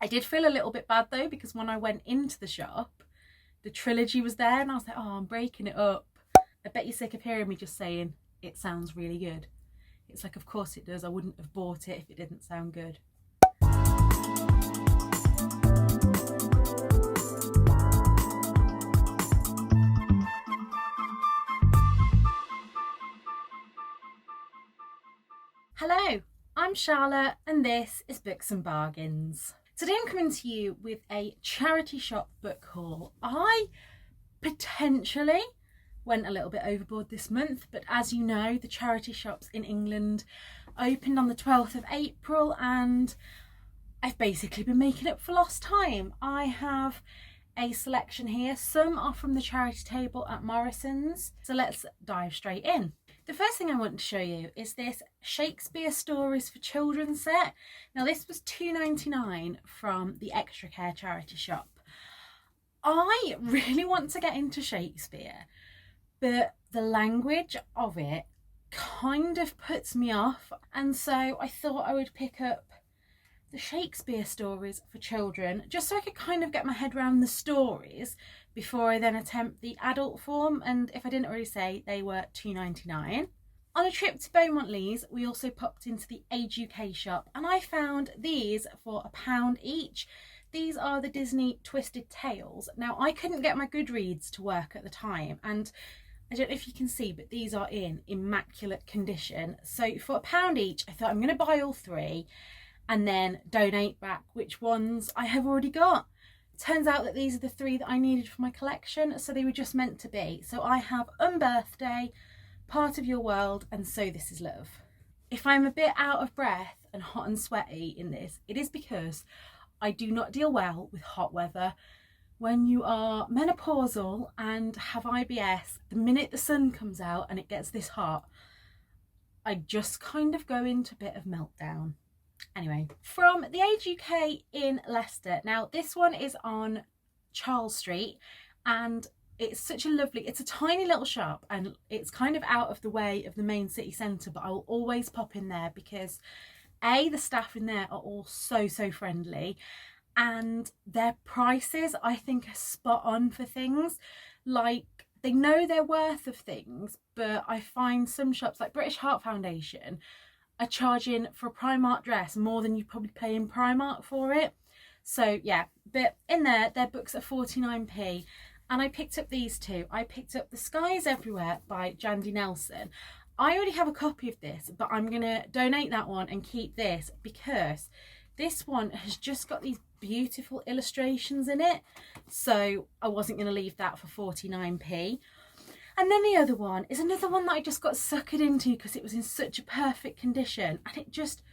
I did feel a little bit bad though, because when I went into the shop, the trilogy was there and I was like, oh, I'm breaking it up. I bet you're sick of hearing me just saying it sounds really good. It's like, of course it does. I wouldn't have bought it if it didn't sound good. Hello, I'm Charlotte and this is Books and Bargains. Today I'm coming to you with a charity shop book haul. I potentially went a little bit overboard this month, but as you know, the charity shops in England opened on the 12th of April and I've basically been making up for lost time. I have a selection here. Some are from the charity table at Morrisons, so let's dive straight in. The first thing I want to show you is this Shakespeare Stories for Children set. Now this was £2.99 from the Extra Care charity shop. I really want to get into Shakespeare, but the language of it kind of puts me off, and so I thought I would pick up the Shakespeare Stories for Children just so I could kind of get my head around the stories before I then attempt the adult form. And if I didn't already say, they were £2.99. On a trip to Beaumont-Leys, we also popped into the Age UK shop and I found these for £1 each. These are the Disney Twisted Tales. Now I couldn't get my Goodreads to work at the time, and I don't know if you can see, but these are in immaculate condition. So for £1 each, I thought I'm going to buy all three and then donate back which ones I have already got. Turns out that these are the three that I needed for my collection, so they were just meant to be. So I have Unbirthday, Part of Your World, and So This Is Love. If I'm a bit out of breath and hot and sweaty in this, it is because I do not deal well with hot weather. When you are menopausal and have IBS, the minute the sun comes out and it gets this hot, I just kind of go into a bit of meltdown. Anyway, from the Age UK in Leicester. Now this one is on Charles Street and it's such a lovely, it's a tiny little shop and it's kind of out of the way of the main city centre, but I will always pop in there because A, the staff in there are all so friendly, and their prices I think are spot on for things. Like, they know their worth of things, but I find some shops like British Heart Foundation are charging for a Primark dress more than you probably pay in Primark for it. So yeah, but in there, their books are 49p. And I picked up these two. I picked up The Sky Is Everywhere by Jandy Nelson. I already have a copy of this, but I'm going to donate that one and keep this because this one has just got these beautiful illustrations in it. So I wasn't going to leave that for 49p. And then the other one is another one that I just got suckered into because it was in such a perfect condition and it just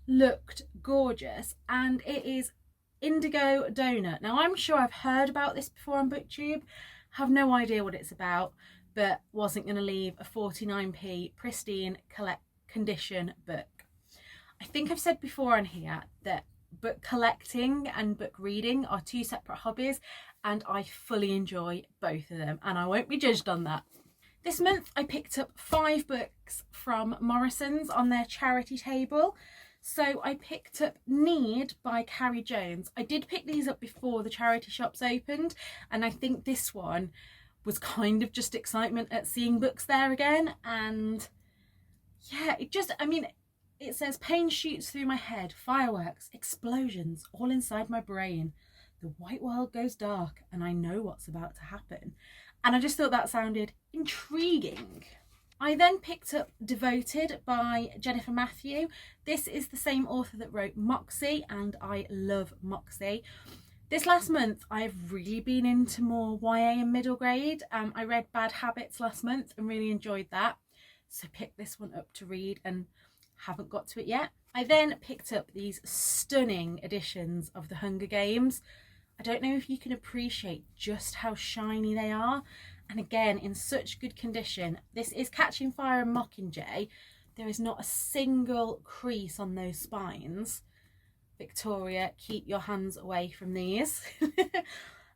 looked gorgeous. And it is Indigo Donut. Now I'm sure I've heard about this before on BookTube, have no idea what it's about, but wasn't going to leave a 49p pristine condition book. I think I've said before on here that book collecting and book reading are two separate hobbies, and I fully enjoy both of them and I won't be judged on that. This month I picked up 5 books from Morrisons on their charity table. So I picked up Need by Carrie Jones. I did pick these up before the charity shops opened, and I think this one was kind of just excitement at seeing books there again. And yeah, it says pain shoots through my head, fireworks, explosions, all inside my brain. The white world goes dark and I know what's about to happen. And I just thought that sounded intriguing. I then picked up Devoted by Jennifer Matthew. This is the same author that wrote Moxie, and I love Moxie. This last month, I've really been into more YA and middle grade. I read Bad Habits last month and really enjoyed that. So picked this one up to read and haven't got to it yet. I then picked up these stunning editions of The Hunger Games. I don't know if you can appreciate just how shiny they are. And again, in such good condition. This is Catching Fire and Mockingjay. There is not a single crease on those spines. Victoria, keep your hands away from these.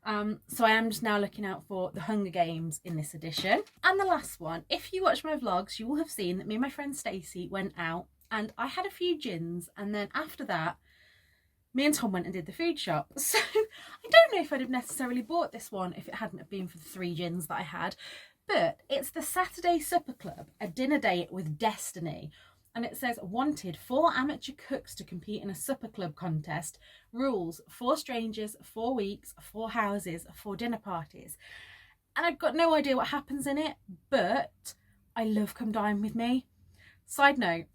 So I am just now looking out for The Hunger Games in this edition. And the last one, if you watch my vlogs, you will have seen that me and my friend Stacey went out and I had a few gins, and then after that, me and Tom went and did the food shop. So I don't know if I'd have necessarily bought this one if it hadn't have been for the 3 gins that I had. But it's the Saturday Supper Club, a dinner date with destiny. And it says, wanted 4 amateur cooks to compete in a supper club contest. Rules, 4 strangers, 4 weeks, 4 houses, 4 dinner parties. And I've got no idea what happens in it, but I love Come Dine With Me. Side note,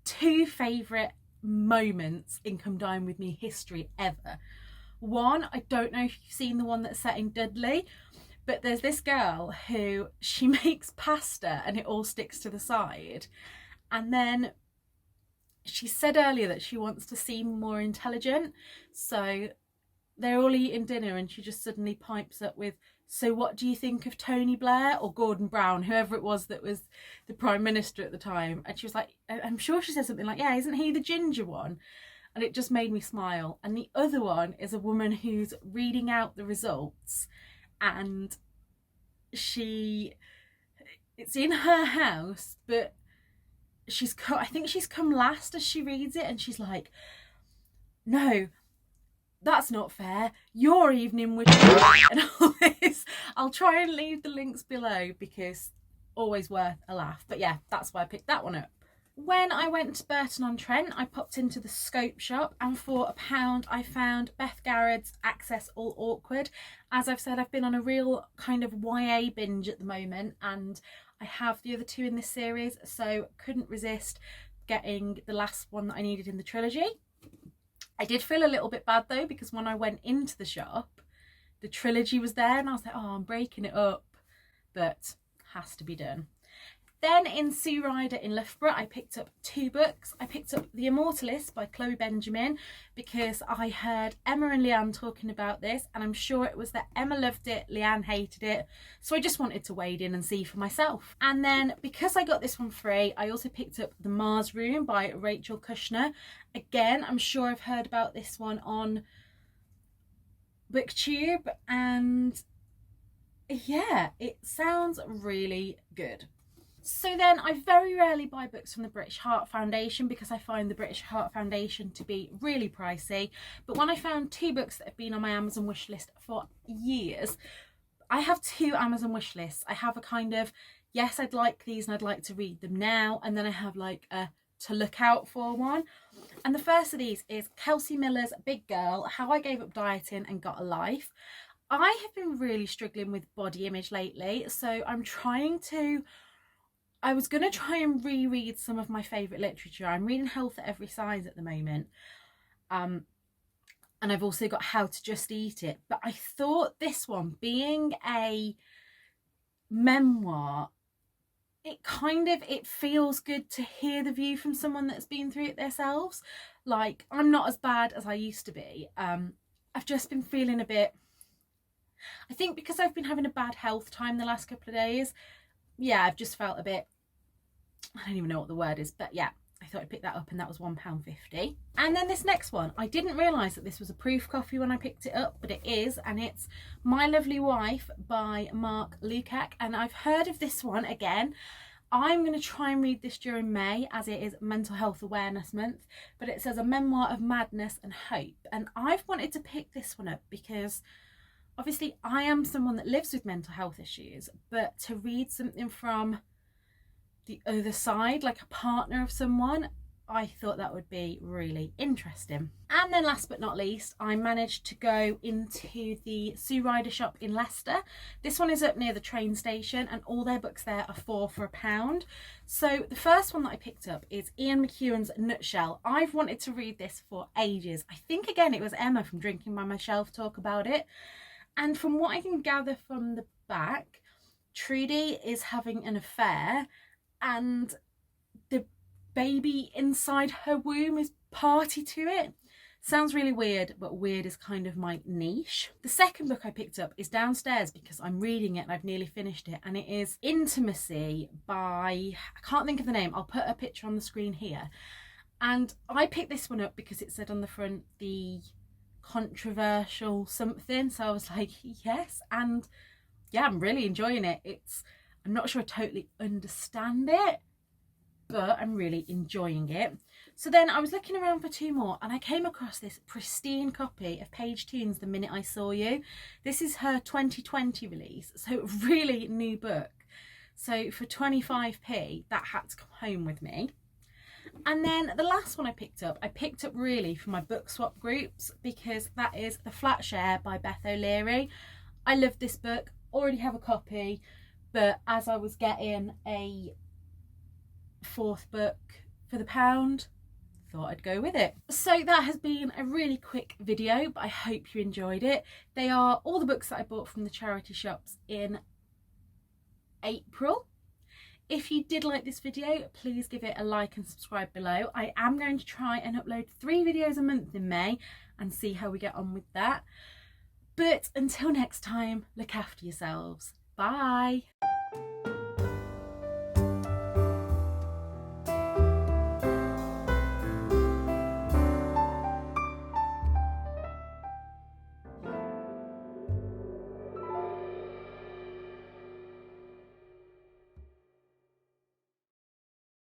2 favourite moments in Come Dine With Me history ever. One, I don't know if you've seen the one that's set in Dudley, but there's this girl who, she makes pasta and it all sticks to the side. And then she said earlier that she wants to seem more intelligent. So they're all eating dinner and she just suddenly pipes up with, so what do you think of Tony Blair or Gordon Brown, whoever it was that was the Prime Minister at the time? And she was like, I'm sure she said something like, yeah, isn't he the ginger one? And it just made me smile. And the other one is a woman who's reading out the results, and it's in her house, but I think she's come last as she reads it, and she's like, no, that's not fair, your evening would and all this. I'll try and leave the links below because always worth a laugh. But yeah, that's why I picked that one up. When I went to Burton-on-Trent, I popped into the Scope shop, and for £1 I found Beth Garrett's Access All Awkward. As I've said, I've been on a real kind of YA binge at the moment, and I have the other 2 in this series, so couldn't resist getting the last one that I needed in the trilogy. I did feel a little bit bad though, because when I went into the shop, the trilogy was there and I was like, oh, I'm breaking it up, but has to be done. Then in Sue Ryder in Loughborough, I picked up 2 books. I picked up The Immortalist by Chloe Benjamin because I heard Emma and Leanne talking about this, and I'm sure it was that Emma loved it, Leanne hated it. So I just wanted to wade in and see for myself. And then because I got this one free, I also picked up The Mars Room by Rachel Kushner. Again, I'm sure I've heard about this one on BookTube, and yeah, it sounds really good. So then I very rarely buy books from the British Heart Foundation because I find the British Heart Foundation to be really pricey. But when I found 2 books that have been on my Amazon wishlist for years, I have 2 Amazon wishlists. I have a kind of, yes, I'd like these and I'd like to read them now. And then I have like a to look out for one. And the first of these is Kelsey Miller's Big Girl, How I Gave Up Dieting and Got a Life. I have been really struggling with body image lately. So I was going to try and reread some of my favourite literature. I'm reading Health at Every Size at the moment. And I've also got How to Just Eat It. But I thought this one, being a memoir, it feels good to hear the view from someone that's been through it themselves. Like, I'm not as bad as I used to be. I've just been feeling a bit, I think because I've been having a bad health time the last couple of days. Yeah, I've just felt a bit, I don't even know what the word is, but yeah, I thought I'd pick that up, and that was £1.50. And then this next one, I didn't realise that this was a proof copy when I picked it up, but it is, and it's My Lovely Wife by Mark Lukac, and I've heard of this one again. I'm going to try and read this during May, as it is Mental Health Awareness Month, but it says a memoir of madness and hope, and I've wanted to pick this one up because obviously I am someone that lives with mental health issues, but to read something from the other side, like a partner of someone, I thought that would be really interesting. And then last but not least, I managed to go into the Sue Ryder shop in Leicester. This one is up near the train station, and all their books there are 4 for £1. So the first one that I picked up is Ian McEwan's Nutshell. I've wanted to read this for ages. I think again it was Emma from Drinking by My Shelf talk about it. And from what I can gather from the back, Trudy is having an affair, and the baby inside her womb is party to it. Sounds really weird, but weird is kind of my niche. The second book I picked up is downstairs because I'm reading it and I've nearly finished it, and it is Intimacy by, I can't think of the name, I'll put a picture on the screen here. And I picked this one up because it said on the front the controversial something, so I was like, yes. And yeah, I'm really enjoying it. I'm not sure I totally understand it, but I'm really enjoying it. So then I was looking around for 2 more and I came across this pristine copy of Paige Toon's The Minute I Saw You. This is her 2020 release, so really new book. So for 25p, that had to come home with me. And then the last one I picked up really for my book swap groups, because that is The Flat Share by Beth O'Leary. I love this book, already have a copy, but as I was getting a 4th book for the pound, thought I'd go with it. So that has been a really quick video, but I hope you enjoyed it. They are all the books that I bought from the charity shops in April. If you did like this video, please give it a like and subscribe below. I am going to try and upload 3 videos a month in May and see how we get on with that. But until next time, look after yourselves. Bye.